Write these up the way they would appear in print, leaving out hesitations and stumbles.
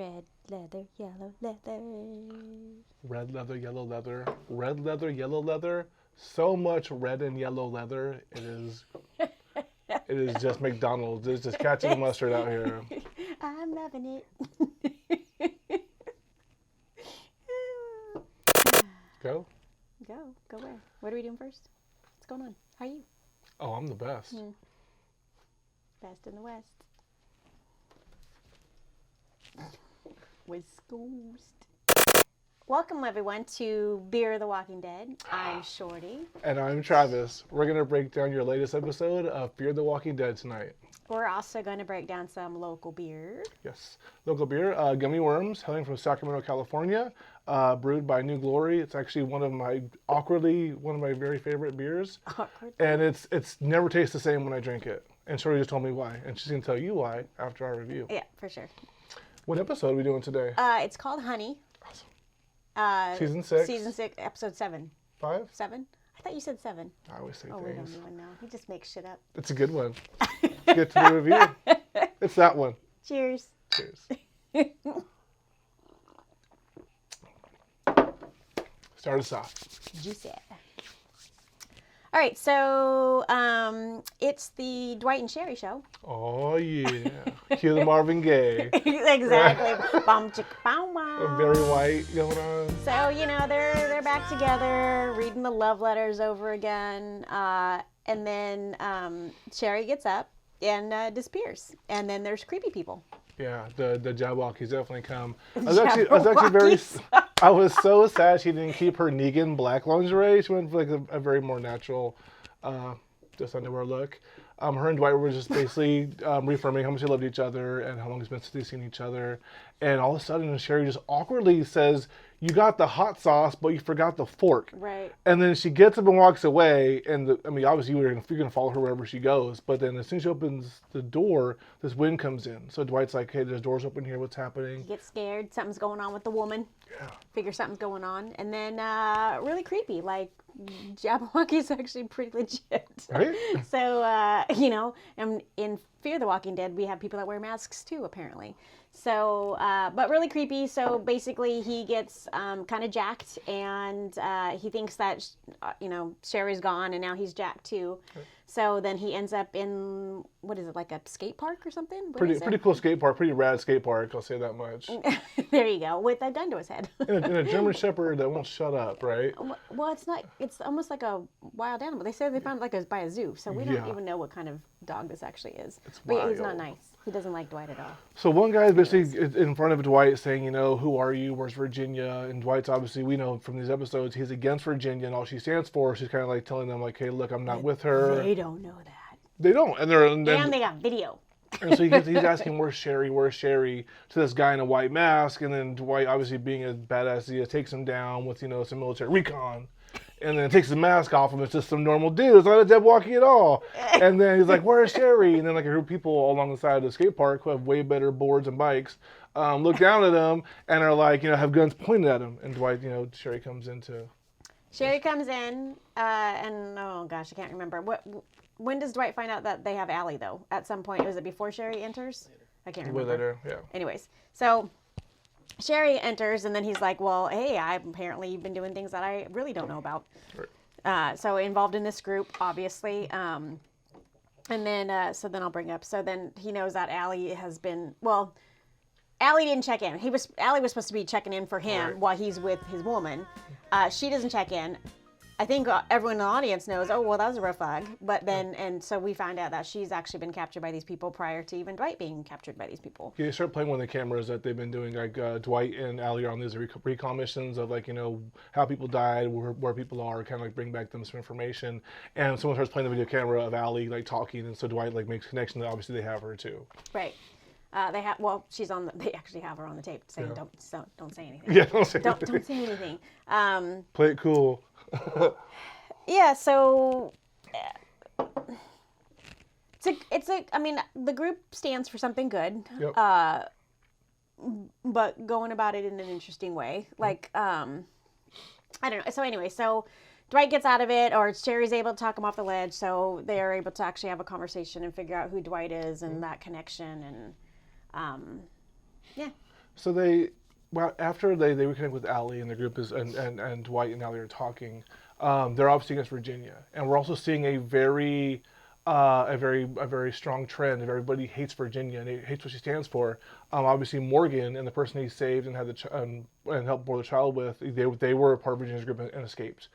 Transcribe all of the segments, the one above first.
Red leather, yellow leather. Red leather, yellow leather. Red leather, yellow leather. So much red and yellow leather. It is just McDonald's. It's just ketchup and mustard out here. I'm loving it. Go? Go where? What are we doing first? What's going on? How are you? Oh, I'm the best. Best in the West. West Coast. Welcome everyone to Beer the Walking Dead. I'm Shorty. And I'm Travis. We're going to break down your latest episode of Beer the Walking Dead tonight. We're also going to break down some local beer. Yes. Local beer, Gummy Worms, hailing from Sacramento, California, brewed by New Glory. It's actually one of my very favorite beers. Awkward. And it's never tastes the same when I drink it. And Shorty just told me why. And she's going to tell you why after our review. Yeah, for sure. What episode are we doing today? It's called Honey. Awesome. Season 6? Season 6, episode 7. 5? 7? I thought you said 7. I always say Oh, we don't things. even know. He just makes shit up. It's a good one. Let's get to the review. It's that one. Cheers. Cheers. Start us off. Juicy. All right, so it's the Dwight and Sherry show. Oh, yeah. Cue the Marvin Gaye. Exactly. Bum chicka bow wow. Very white going on. So, you know, they're back together, reading the love letters over again. And then Sherry gets up and disappears. And then there's creepy people. Yeah, the Jabberwockies definitely come. I was so sad she didn't keep her Negan black lingerie. She went for like a very more natural, just underwear look. Her and Dwight were just basically reaffirming how much they loved each other and how long it's been since they've seen each other. And all of a sudden, Sherry just awkwardly says, "You got the hot sauce, but you forgot the fork." Right. And then she gets up and walks away. And obviously you're gonna follow her wherever she goes. But then as soon as she opens the door, this wind comes in. So Dwight's like, "Hey, there's doors open here. What's happening?" He gets scared. Something's going on with the woman. Yeah. Figure something's going on. And then really creepy. Like, Jabberwocky's actually pretty legit. Right? So, you know, and in Fear the Walking Dead, we have people that wear masks too, apparently. So, but really creepy. So basically he gets kind of jacked and he thinks that, Sherry's gone and now he's jacked too. Okay. So then he ends up in, what is it, like a skate park or something? Pretty cool skate park, pretty rad skate park, I'll say that much. There you go, with a gun to his head. and a German Shepherd that won't shut up, right? Well, it's almost like a wild animal. They say they found it by a zoo, so we don't even know what kind of dog this actually is. But yeah, he's not nice. He doesn't like Dwight at all. So one guy is basically in front of Dwight saying, who are you? Where's Virginia? And Dwight's obviously, we know from these episodes, he's against Virginia and all she stands for. She's kind of like telling them like, hey, look, I'm not with her. They don't know that. They don't. And they got video. And so he's asking, where's Sherry? Where's Sherry? To this guy in a white mask. And then Dwight, obviously being a badass, he takes him down with, some military recon. And then takes the mask off him. It's just some normal dude. It's not a Jabberwocky at all. And then he's like, where's Sherry? And then like a group of people along the side of the skate park who have way better boards and bikes look down at him and are like, have guns pointed at him. And Dwight, Sherry comes in too. Sherry comes in and, oh gosh, I can't remember. When does Dwight find out that they have Allie though? At some point. Was it before Sherry enters? Later. I can't remember. Way later, yeah. Anyways, so Sherry enters, and then he's like, well, hey, I've apparently been doing things that I really don't know about. Right. So involved in this group, obviously. And then, so then I'll bring up, so then he knows that Allie has been, well, Allie didn't check in. Allie was supposed to be checking in for him while he's with his woman. She doesn't check in. I think everyone in the audience knows, oh, well, that was a red flag. But then, and so we find out that she's actually been captured by these people prior to even Dwight being captured by these people. Yeah, they start playing one of the cameras that they've been doing, like Dwight and Allie are on these recon missions of like, how people died, where people are, kind of like bring back them some information. And someone starts playing the video camera of Allie like talking, and so Dwight like makes a connection that obviously they have her too. Right. She's on they actually have her on the tape saying, don't say anything. Yeah, don't say anything. Play it cool. Yeah, so the group stands for something good. Yep. But going about it in an interesting way. Like, I don't know. So anyway, Dwight gets out of it, or Sherry's able to talk him off the ledge, so they are able to actually have a conversation and figure out who Dwight is and that connection, and yeah. So after they reconnect with Allie and the group is and Dwight and Allie are talking, they're obviously against Virginia, and we're also seeing a very strong trend of everybody hates Virginia and hates what she stands for. Obviously Morgan and the person he saved and had and helped bore the child with, they were a part of Virginia's group and escaped.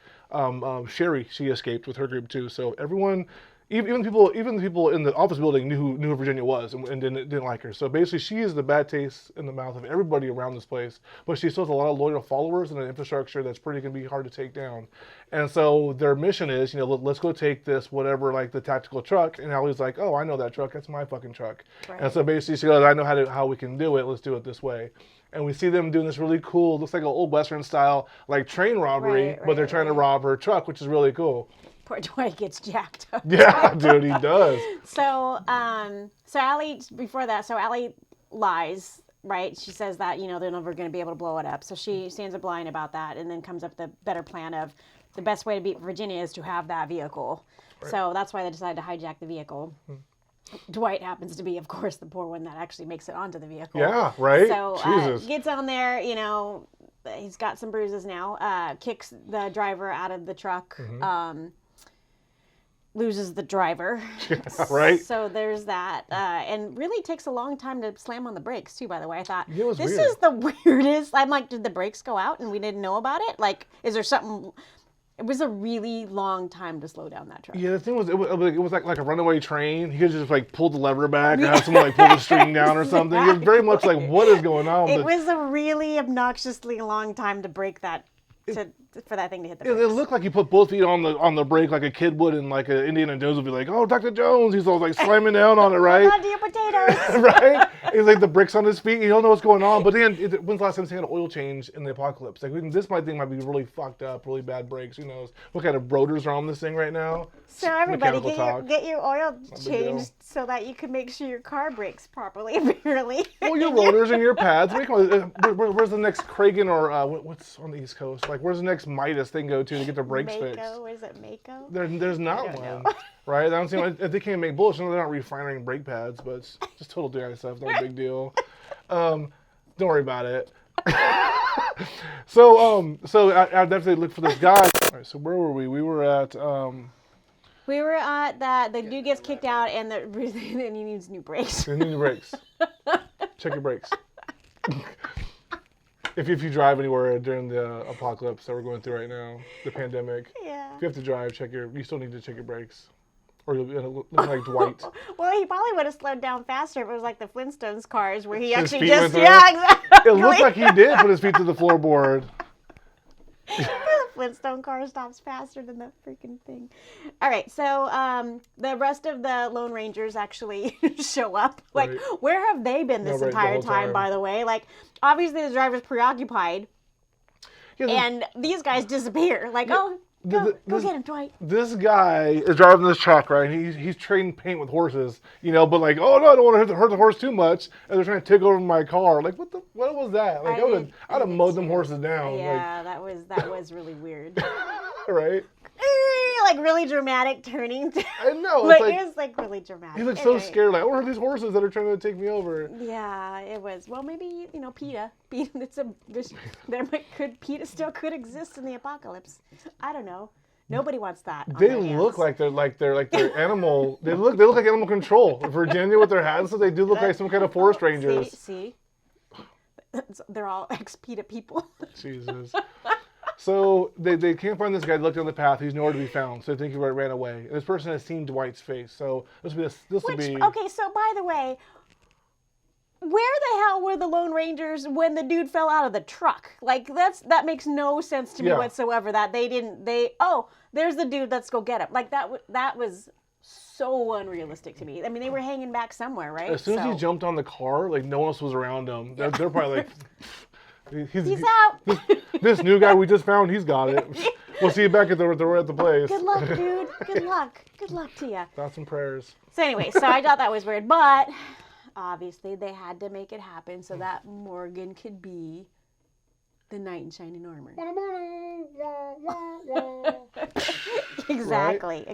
Sherry, she escaped with her group too. So everyone. Even the people in the office building knew who Virginia was and didn't like her. So basically, she is the bad taste in the mouth of everybody around this place. But she still has a lot of loyal followers and an infrastructure that's pretty gonna be hard to take down. And so their mission is, let's go take this whatever, like the tactical truck. And Allie's like, oh, I know that truck. That's my fucking truck. Right. And so basically, she goes, I know how we can do it. Let's do it this way. And we see them doing this really cool, looks like an old Western style, like train robbery, but they're trying to rob her truck, which is really cool. Poor Dwight gets jacked up. Yeah, dude, he does. So Allie, before that, so Allie lies, right? She says that, they're never going to be able to blow it up. So she stands up lying about that and then comes up with a better plan of the best way to beat Virginia is to have that vehicle. Right. So that's why they decided to hijack the vehicle. Dwight happens to be, of course, the poor one that actually makes it onto the vehicle. Yeah, right? So gets on there, he's got some bruises now, kicks the driver out of the truck. Mm-hmm. Loses the driver. Yeah, right. So there's that. And really takes a long time to slam on the brakes, too, by the way. I thought, this weird. Is the weirdest. I'm like, did the brakes go out and we didn't know about it? Like, is there something... It was a really long time to slow down that truck. Yeah, the thing was, it was like a runaway train. He could just like pull the lever back and have someone like pull the string down or something. It was very much like, what is going on? It was a really obnoxiously long time to break that, for that thing to hit the brakes. It looked like he put both feet on the brake like a kid would, and like Indiana Jones would be like, oh, Dr. Jones. He's all like slamming down on it, right? Hold on to your potatoes. Right? He's like the bricks on his feet. You don't know what's going on. But then, when's the last time he had an oil change in the apocalypse? Like, this thing might be really fucked up, really bad brakes. Who knows? What kind of rotors are on this thing right now? So everybody get your oil changed so that you can make sure your car brakes properly, apparently. Well, your rotors and your pads. Where's the next Kragen or what's on the East Coast? Like, where's the next Midas thing go to get their brakes fixed? Is it Mako? There's not one, right? I don't see like they can't make bullets. They're not refining brake pads, but it's just total DI stuff. No big deal. Don't worry about it. So I definitely look for this guy. All right, so where were we? We were at. We were at that. The dude gets kicked out, and then he needs new brakes. He needs new brakes. Check your brakes. If you drive anywhere during the apocalypse that we're going through right now, the pandemic, if you have to drive, you still need to check your brakes. Or you'll be looking like Dwight. Well, he probably would have slowed down faster if it was like the Flintstones cars where he his actually just, exactly. It looked like he did put his feet to the floorboard. The Flintstone car stops faster than the freaking thing. All right, so the rest of the Lone Rangers actually show up. Like, where have they been this entire time, by the way? Like, obviously the driver's preoccupied, and these guys disappear. Like, go get him, Dwight. This guy is driving this truck, right? He's trading paint with horses, but like, oh no, I don't want to hurt the horse too much. And they're trying to take over my car. Like, what was that? Like, I'd have mowed them horses down. Yeah, like, that was really weird. Right? Like really dramatic turning. I know. Like, it was like really dramatic. He looked so scared. Like, what are these horses that are trying to take me over? Yeah, it was. Well, maybe PETA. PETA still could exist in the apocalypse. I don't know. Nobody wants that. They look like they're animal. They look like animal control. Virginia with their hats, so they do look like some kind of forest rangers. See, they're all ex-PETA people. Jesus. So they can't find this guy. They look down the path. He's nowhere to be found. So they think he ran away. And this person has seen Dwight's face. So this will be. Okay, so by the way, where the hell were the Lone Rangers when the dude fell out of the truck? Like that makes no sense to me whatsoever. That there's the dude. Let's go get him. Like that was so unrealistic to me. I mean, they were hanging back somewhere, right? As soon as he jumped on the car, like no one else was around him. They're probably like. He's out. This new guy we just found, he's got it. We'll see you back at the place. Good luck, dude. Good luck. Good luck to you. Thoughts and prayers. So anyway, I thought that was weird, but obviously they had to make it happen so that Morgan could be the knight in shining armor. Exactly.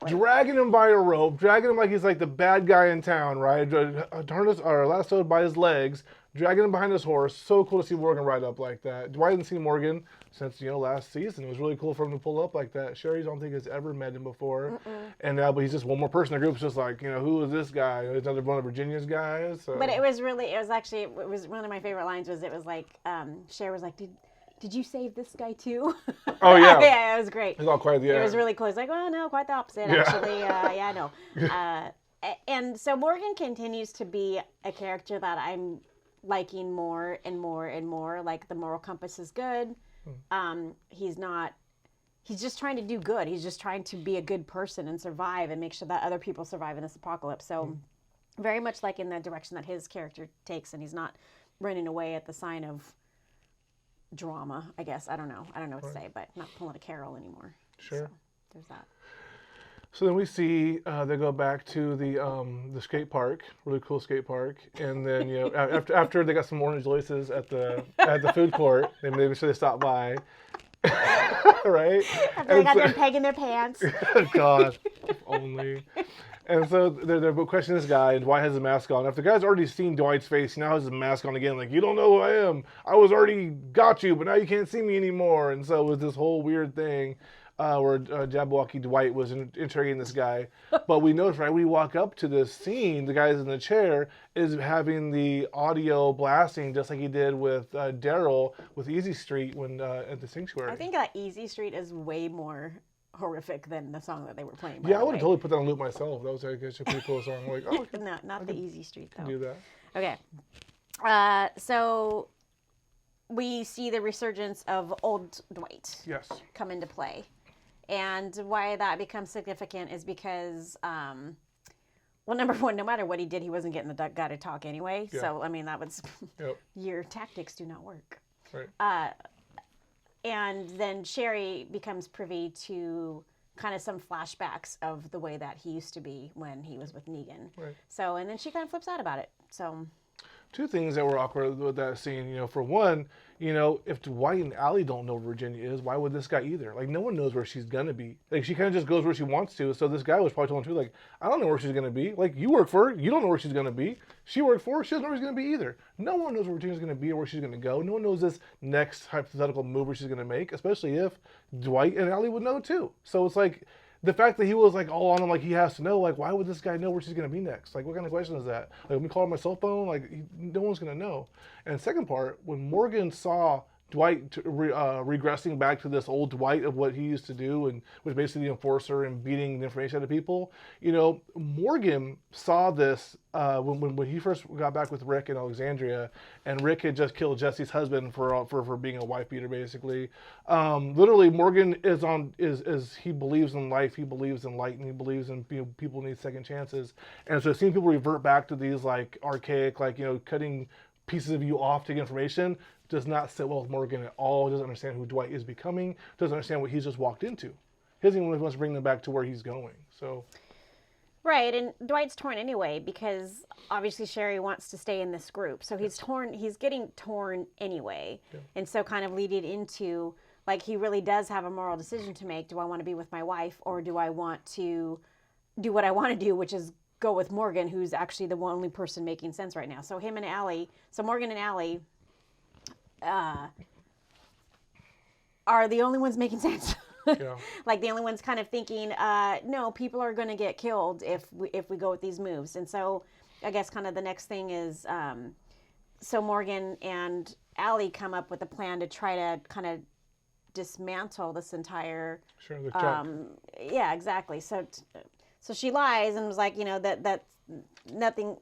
Dragging him by a rope, dragging him like he's like the bad guy in town, right? Lassoed by his legs, dragging him behind his horse. So cool to see Morgan ride up like that. Dwight hadn't seen Morgan since, last season. It was really cool for him to pull up like that. Sherry, I don't think, has ever met him before. And now, but he's just one more person in the group. It's just like, who is this guy? He's another one of Virginia's guys. So. But it was one of my favorite lines was, it was like, Sherry was like, did you save this guy too? Oh, yeah. Yeah, it was great. It's all quite the It was really cool. It's like, oh, no, quite the opposite, actually. Yeah, I know. And so Morgan continues to be a character that I'm liking more and more and more. Like, the moral compass is good. He's just trying to do good. He's just trying to be a good person and survive and make sure that other people survive in this apocalypse. So very much like in the direction that his character takes, and he's not running away at the sign of drama, I guess. I don't know what to say, but not pulling a Carol anymore. Sure. So there's that. So then we see they go back to the skate park, really cool skate park, and then after they got some orange laces at the food court, they made sure they stopped by, right? After they got them pegging their pants. God, if only. And so they're questioning this guy, and Dwight has his mask on. After the guy's already seen Dwight's face, he now has his mask on again. Like, you don't know who I am. I was already got you, but now you can't see me anymore. And so it was this whole weird thing. Where Jabberwocky Dwight was interrogating this guy. But we notice right when we walk up to this scene, the guy's in the chair is having the audio blasting just like he did with Daryl with Easy Street when at the Sanctuary. I think that Easy Street is way more horrific than the song that they were playing. Yeah, I would have totally put that on loop myself. That was like a pretty cool song. Like, oh, no, not the Easy Street though. Do that. Okay. So we see the resurgence of old Dwight. Yes. Come into play. And why that becomes significant is because, well, number one, no matter what he did, he wasn't getting the guy to talk anyway. Yeah. So, I mean, that was your tactics do not work. Right. And then Sherry becomes privy to kind of some flashbacks of the way that he used to be when he was with Negan. Right. So, and then she kind of flips out about it. So. Two things that were awkward with that scene, for one, if Dwight and Allie don't know where Virginia is, why would this guy either? Like, no one knows where she's going to be. Like, she kind of just goes where she wants to. So this guy was probably telling her, like, I don't know where she's going to be. Like, you work for her. You don't know where she's going to be. She worked for her. She doesn't know where she's going to be either. No one knows where Virginia's going to be or where she's going to go. No one knows this next hypothetical move where she's going to make, especially if Dwight and Allie would know too. So it's like, the fact that he was like all on him, like he has to know, like why would this guy know where she's gonna be next? Like what kind of question is that? Like when we call him my cell phone, like no one's gonna know. And second part, when Morgan saw Dwight regressing back to this old Dwight of what he used to do, and was basically the enforcer and beating the information out of people. Morgan saw this when he first got back with Rick in Alexandria, and Rick had just killed Jesse's husband for being a wife beater, basically. Literally, Morgan is he believes in life, he believes in light, and he believes in people need second chances. And so seeing people revert back to these like archaic, like cutting pieces of you off to get information does not sit well with Morgan at all. Doesn't understand who Dwight is becoming. Doesn't understand what he's just walked into. He doesn't even wants to bring them back to where he's going. So, right, and Dwight's torn anyway because obviously Sherry wants to stay in this group. So he's torn. He's getting torn anyway, and so kind of leading into like he really does have a moral decision to make. Do I want to be with my wife, or do I want to do what I want to do, which is go with Morgan, who's actually the only person making sense right now. So him and Allie. So Morgan and Allie. Are the only ones making sense. Like the only ones kind of thinking, no, people are going to get killed if we go with these moves. And so I guess kind of the next thing is, so Morgan and Allie come up with a plan to try to kind of dismantle this entire. Sure, the yeah, exactly. So she lies and was like, that's nothing.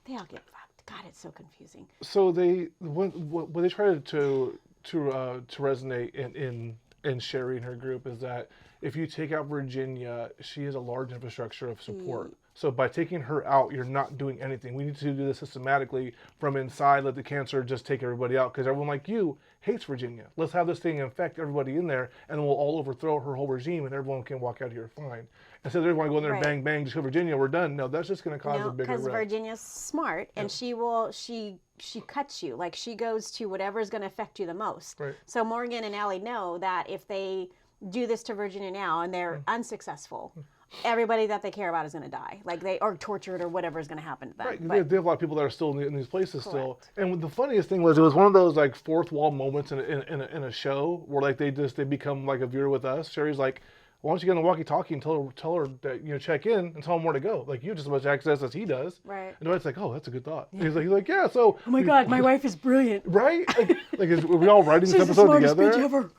They all get fucked. God, it's so confusing. So what they try to resonate in Sherry and her group is that if you take out Virginia, she has a large infrastructure of support. So by taking her out, you're not doing anything. We need to do this systematically from inside. Let the cancer just take everybody out because everyone like you hates Virginia. Let's have this thing infect everybody in there, and we'll all overthrow her whole regime, and everyone can walk out here fine. Instead of everyone going there, bang, bang, just kill Virginia, we're done. No, that's just going to cause a bigger rift. Because Virginia's smart, and she cuts you. Like, she goes to whatever's going to affect you the most. Right. So Morgan and Allie know that if they do this to Virginia now and they're unsuccessful, everybody that they care about is going to die. Like they are tortured or whatever is going to happen to them. Right, But, they have a lot of people that are still in these places still. Correct. And the funniest thing was, it was one of those like fourth wall moments in a show where like they become like a viewer with us. Sherry's like, why don't you get on the walkie-talkie and tell her that check in and tell him where to go? Like you have just as much access as he does. Right. And Dwight's like, oh, that's a good thought. Yeah. He's like, yeah. So. Oh my God, my wife is brilliant. Right? Like are we all writing this She's episode the smartest together? bitch ever.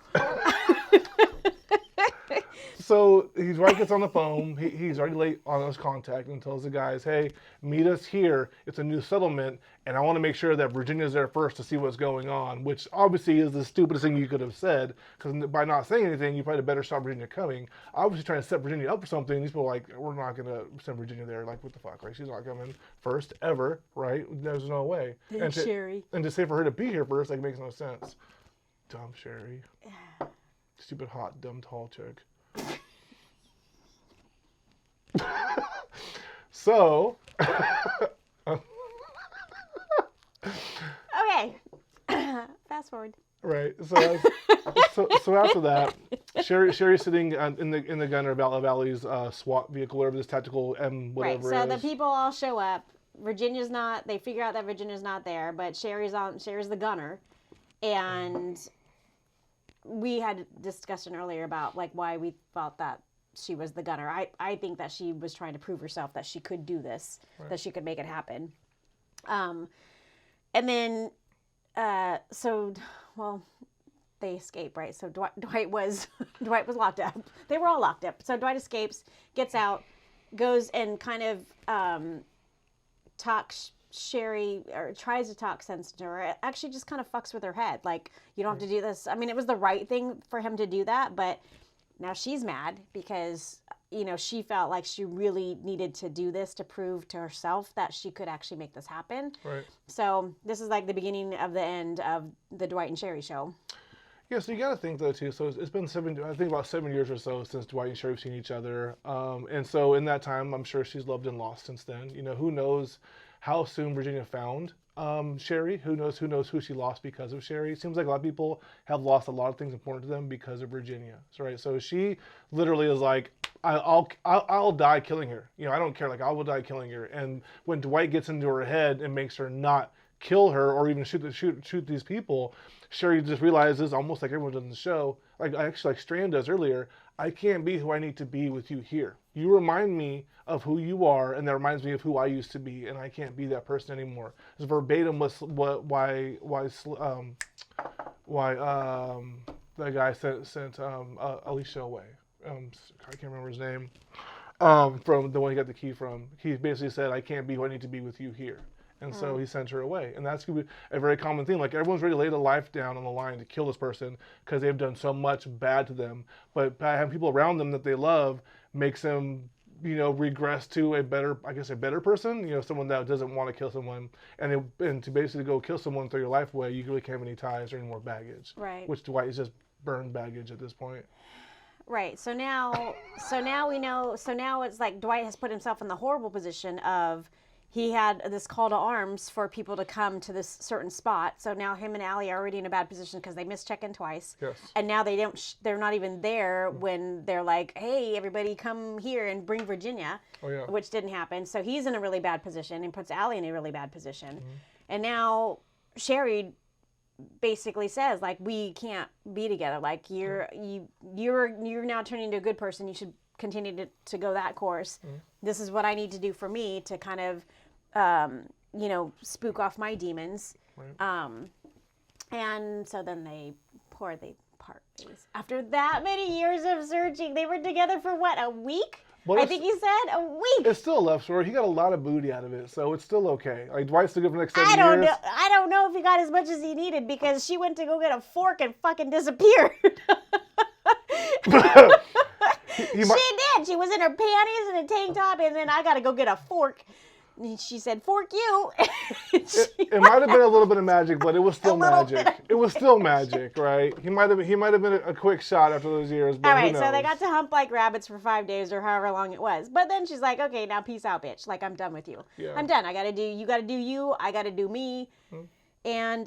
So Dwight gets on the phone. He's already late on his contact and tells the guys, hey, meet us here. It's a new settlement, and I want to make sure that Virginia's there first to see what's going on, which obviously is the stupidest thing you could have said, because by not saying anything, you probably better stop Virginia coming. Obviously trying to set Virginia up for something. These people are like, we're not going to send Virginia there. Like, what the fuck, right? She's not coming first, ever, right? There's no way. Sherry. And to say for her to be here first, like, makes no sense. Dumb Sherry. Stupid, hot, dumb, tall chick. So, Okay. Fast forward. right. So after that, Sherry's sitting in the gunner of Valley's SWAT vehicle, whatever this tactical M whatever Right. So is. the people all show up. Virginia's not. They figure out that Virginia's not there, but Sherry's the gunner, and we had a discussion earlier about like why we thought that she was the gunner. I think that she was trying to prove herself that she could do this, right. That she could make it happen. And then, they escape, right? So Dwight was locked up. They were all locked up. So Dwight escapes, gets out, goes and kind of talks Sherry, or tries to talk sense to her. It actually just kind of fucks with her head. Like, you don't have to do this. I mean, it was the right thing for him to do that, but now she's mad because, she felt like she really needed to do this to prove to herself that she could actually make this happen. Right. So this is like the beginning of the end of the Dwight and Sherry show. Yeah, so you got to think though too. So it's been about 7 years or so since Dwight and Sherry have seen each other, and so in that time, I'm sure she's loved and lost since then. Who knows how soon Virginia found Sherry? Who knows who she lost because of Sherry? It seems like a lot of people have lost a lot of things important to them because of Virginia. So, right. So she literally is like, I'll die killing her. I don't care. Like, I will die killing her. And when Dwight gets into her head and makes her not kill her or even shoot these people, Sherry just realizes, almost like everyone does in the show, like Strand does earlier, I can't be who I need to be with you here. You remind me of who you are, and that reminds me of who I used to be, and I can't be that person anymore. It's verbatim why that guy sent Alicia away. I can't remember his name. From the one he got the key from. He basically said, I can't be who I need to be with you here. And so he sent her away. And that's going to be a very common thing. Like, everyone's ready to lay their life down on the line to kill this person because they've done so much bad to them. But having people around them that they love makes them, regress to a better person, someone that doesn't want to kill someone. And to basically go kill someone, throw your life away, you really can't have any ties or any more baggage. Right. Which Dwight is just burned baggage at this point. Right. So now we know. So now it's like Dwight has put himself in the horrible position of, he had this call to arms for people to come to this certain spot. So now him and Allie are already in a bad position because they missed check-in twice. Yes. And now they're not even there when they're like, hey, everybody come here and bring Virginia. Oh, yeah. Which didn't happen. So he's in a really bad position and puts Allie in a really bad position. Mm-hmm. And now Sherry basically says, like, we can't be together. Like, you're now turning into a good person. You should continue to go that course. Mm-hmm. This is what I need to do for me to kind of, spook off my demons. Right. And so then they part ways. After that many years of searching, they were together for what, a week? Well, I think he said a week. It's still a love story. He got a lot of booty out of it, so it's still okay. Like, Dwight's still good for the next 7 years. I don't know if he got as much as he needed because she went to go get a fork and fucking disappeared. She did. She was in her panties and a tank top, and then I got to go get a fork. And she said, "Fork you." It might have been a little bit of magic, but it was still magic. It was still magic, right? He might have been a quick shot after those years. But all right, so they got to hump like rabbits for 5 days or however long it was. But then she's like, "Okay, now peace out, bitch. Like, I'm done with you. Yeah. I'm done. You got to do you. I got to do me." Hmm. And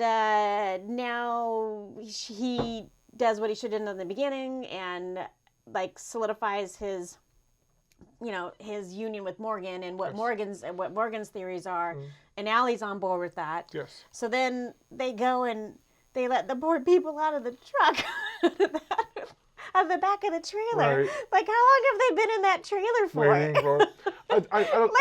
now he does what he should have done in the beginning and, like, solidifies his you know, his union with Morgan and what Morgan's theories are, and Allie's on board with that. Yes. So then they go and they let the poor people out of the truck, out of the back of the trailer. Right. Like, how long have they been in that trailer for? Waiting for. I don't.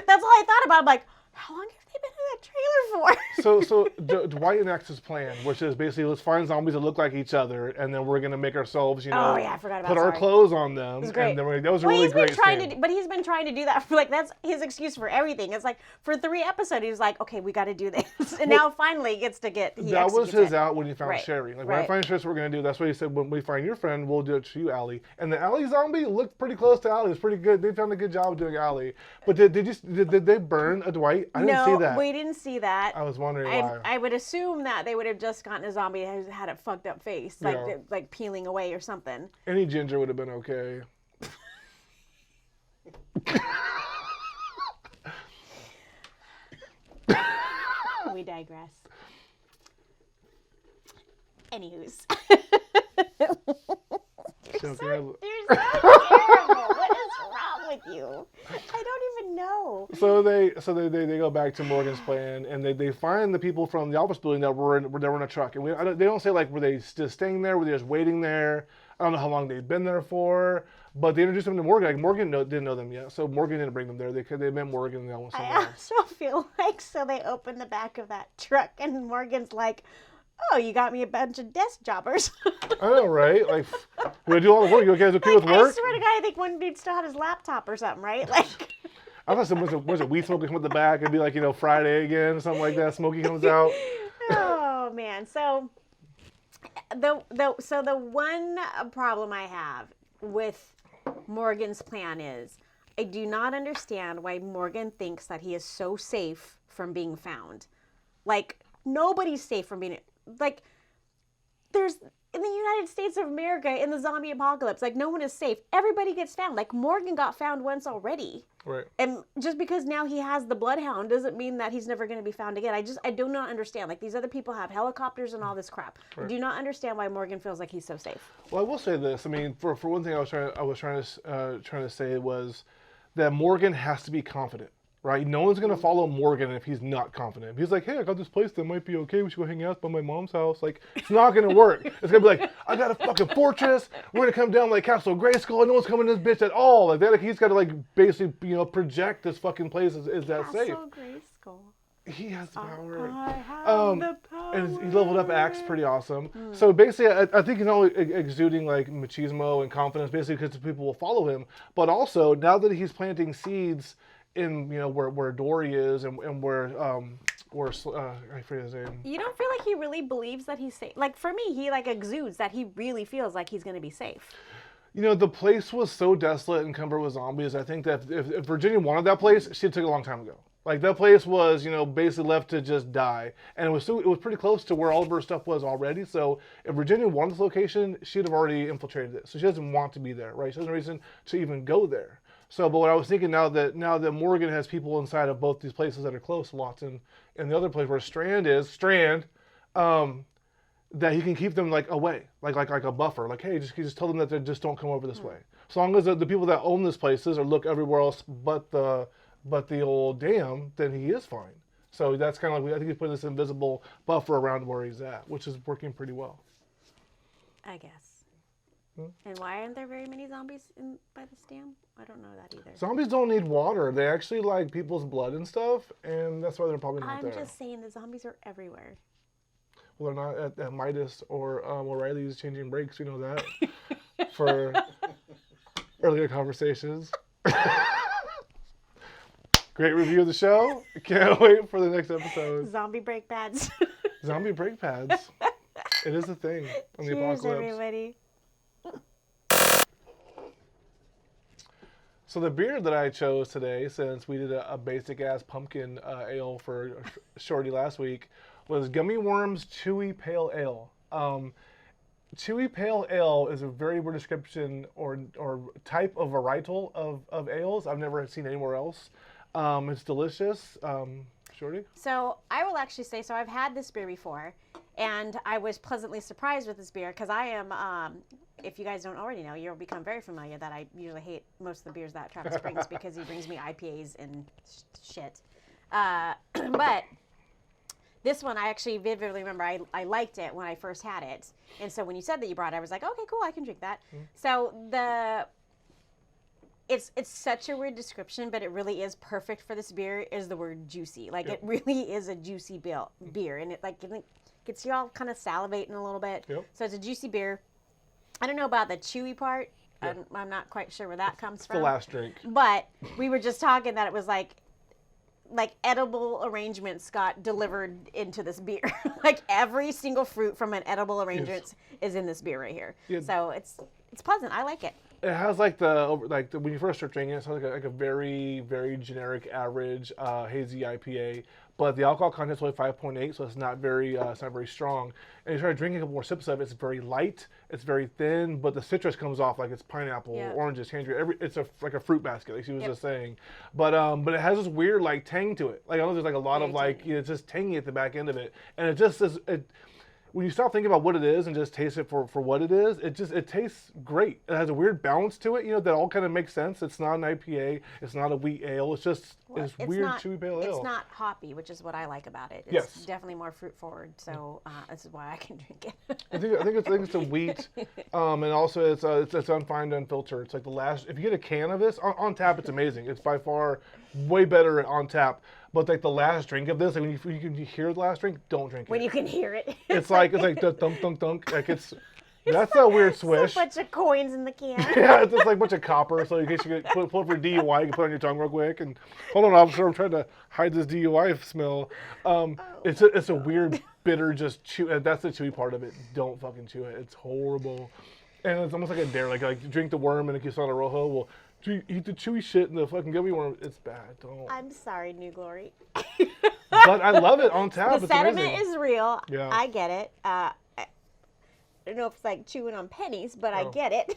That's all I thought about. I'm like, how long have they been in that trailer for? So Dwight enacts his plan, which is basically let's find zombies that look like each other, and then we're gonna make ourselves, you know, I forgot about put our clothes on them. It was great. And then that was a really great scene. But he's been trying to do that for like that's his excuse for everything. It's like for 3 episodes he was like, okay, we got to do this, and now finally he gets to get. That was his out when he found Right. Sherry. Like Right. when I find Sherry, that's what we're gonna do. That's what he said. When we find your friend, we'll do it to you, Allie. And the Allie zombie looked pretty close to Allie. It was pretty good. They found a good job doing Allie. But did they burn a Dwight? I didn't see that. No, we didn't see that. I was wondering why. I would assume that they would have just gotten a zombie that had a fucked up face, like peeling away or something. Any ginger would have been okay. We digress. Anywho's. You're so terrible. What is wrong with you? I don't even know. So they go back to Morgan's plan, and they find the people from the office building that were in a truck. And they don't say like were they just staying there, were they just waiting there? I don't know how long they'd been there for, but they introduced them to Morgan. Like Morgan didn't know them yet, so Morgan didn't bring them there. They met Morgan and they went somewhere else. I also feel like so they open the back of that truck, and Morgan's like, "Oh, you got me a bunch of desk jobbers." I know, right? Like, we do all the work. You guys okay with work? I swear to God, I think one dude still had his laptop or something, right? Like, I thought someone was it weed smoking from the back? It'd be like, you know, Friday again, something like that. Smokey comes out. Oh man, so the one problem I have with Morgan's plan is I do not understand why Morgan thinks that he is so safe from being found. Like, nobody's safe from being, like, there's, in the United States of America, in the zombie apocalypse, like, no one is safe. Everybody gets found. Like, Morgan got found once already. Right. And just because now he has the bloodhound doesn't mean that he's never going to be found again. I do not understand. Like, these other people have helicopters and all this crap. Right. I do not understand why Morgan feels like he's so safe. Well, I will say this. I mean, for one thing, I was trying to say was that Morgan has to be confident. Right? No one's going to follow Morgan if he's not confident. If he's like, hey, I got this place that might be okay. We should go hang out by my mom's house. Like, it's not going to work. It's going to be like, I got a fucking fortress. We're going to come down like Castle Grayskull. No one's coming to this bitch at all. Like, that, like, he's got to, like, basically, you know, project this fucking place is that safe. Castle Grayskull. He has the power. I have the power. And he leveled up Axe pretty awesome. So basically, I think he's not only exuding, like, machismo and confidence, basically because people will follow him. But also, now that he's planting seeds in, you know, where Dory is and where I forget his name. You don't feel like he really believes that he's safe? Like, for me, he like exudes that he really feels like he's going to be safe. You know, the place was so desolate and covered with zombies. I think that if Virginia wanted that place, she took it a long time ago. Like, that place was, you know, basically left to just die. And it was pretty close to where all of her stuff was already. So if Virginia wanted this location, she'd have already infiltrated it. So she doesn't want to be there, right? She has no reason to even go there. So, but what I was thinking now that Morgan has people inside of both these places that are close, Lawton, and the other place where Strand, that he can keep them like away, like a buffer. Like, hey, just tell them that they just don't come over this way. As long as the people that own these places or look everywhere else but the old dam, then he is fine. So that's kind of like, I think he's putting this invisible buffer around where he's at, which is working pretty well. I guess. And why aren't there very many zombies by this dam? I don't know that either. Zombies don't need water. They actually like people's blood and stuff, and that's why they're probably not there. I'm just saying the zombies are everywhere. Well, they're not at Midas or O'Reilly's changing brakes. You know that for earlier conversations. Great review of the show. Can't wait for the next episode. Zombie brake pads. Zombie brake pads. It is a thing on the Cheers, apocalypse. everybody. So the beer that I chose today, since we did a basic ass pumpkin ale for Shorty last week, was Gummy Worms Chewy Pale Ale. Chewy Pale Ale is a very weird description or type of varietal of ales I've never seen anywhere else. It's delicious. Shorty? So I will actually say, so I've had this beer before, and I was pleasantly surprised with this beer because I am, if you guys don't already know, you'll become very familiar that I usually hate most of the beers that Travis brings because he brings me IPAs and shit. But this one, I actually vividly remember I liked it when I first had it. And so when you said that you brought it, I was like, okay, cool, I can drink that. So it's such a weird description, but it really is perfect for this beer, is the word juicy. Like, it really is a juicy beer. And it gets you all kind of salivating a little bit. So it's a juicy beer. I don't know about the chewy part. I'm not quite sure where that comes from. The last drink. But we were just talking that it was like edible arrangements got delivered into this beer. Like every single fruit from an edible arrangement is in this beer right here. So it's pleasant. I like it. It has like when you first start drinking it, it's like a very, very generic average hazy IPA, but the alcohol content's only 5.8, so it's not very strong. And you start drinking a couple more sips of it, it's very light, it's very thin, but the citrus comes off like it's pineapple, oranges, tangerine. It's like a fruit basket, like she was just saying. But it has this weird like tang to it. Like I know there's like a lot of like it's just tangy at the back end of it, and it just is. When you stop thinking about what it is and just taste it for what it is, it tastes great. It has a weird balance to it, that all kind of makes sense. It's not an IPA, it's not a wheat ale, it's just it's weird chewy pale ale. It's not hoppy, which is what I like about it. It's definitely more fruit forward, so this is why I can drink it. I think it's a wheat, and also it's unfined, unfiltered. It's like the last. If you get a can of this on tap, it's amazing. It's by far way better on tap. But like the last drink of this, like when you can hear the last drink, don't drink it. When you can hear it, it's like thunk thunk thunk. Like that's a weird swish. A bunch of coins in the can. Yeah, it's just like a bunch of copper. So in case you get pull up for DUI, you can put it on your tongue real quick. And hold on, officer, I'm trying to hide this DUI smell. It's a weird bitter just chew. That's the chewy part of it. Don't fucking chew it. It's horrible. And it's almost like a dare. Like drink the worm and Quesada Rojo. Well, eat the chewy shit and the fucking gummy worm. It's bad. Don't. I'm sorry, New Glory. But I love it on tap. The sentiment is real. Yeah. I get it. I don't know if it's like chewing on pennies, but I get it.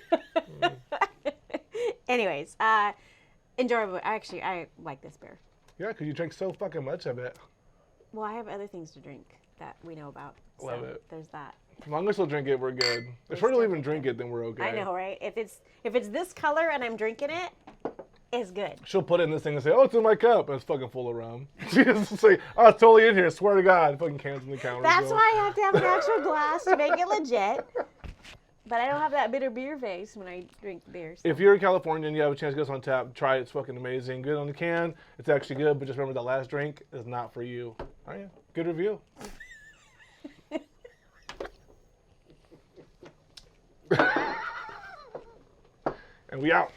Anyways, enjoyable. Actually, I like this beer. Yeah, because you drink so fucking much of it. Well, I have other things to drink that we know about. Love it. There's that. As long as we'll drink it, we're good. If we don't even drink it, then we're okay. I know, right? If it's this color and I'm drinking it, it's good. She'll put it in this thing and say, "Oh, it's in my cup." And it's fucking full of rum. She just say, "Oh, it's totally in here." Swear to God, fucking cans in the counter. That's why I have to have an actual glass to make it legit. But I don't have that bitter beer face when I drink beer. So. If you're in California and you have a chance to get this on tap, try it. It's fucking amazing. Good on the can. It's actually good, but just remember that last drink is not for you. Oh yeah, good review. And we out.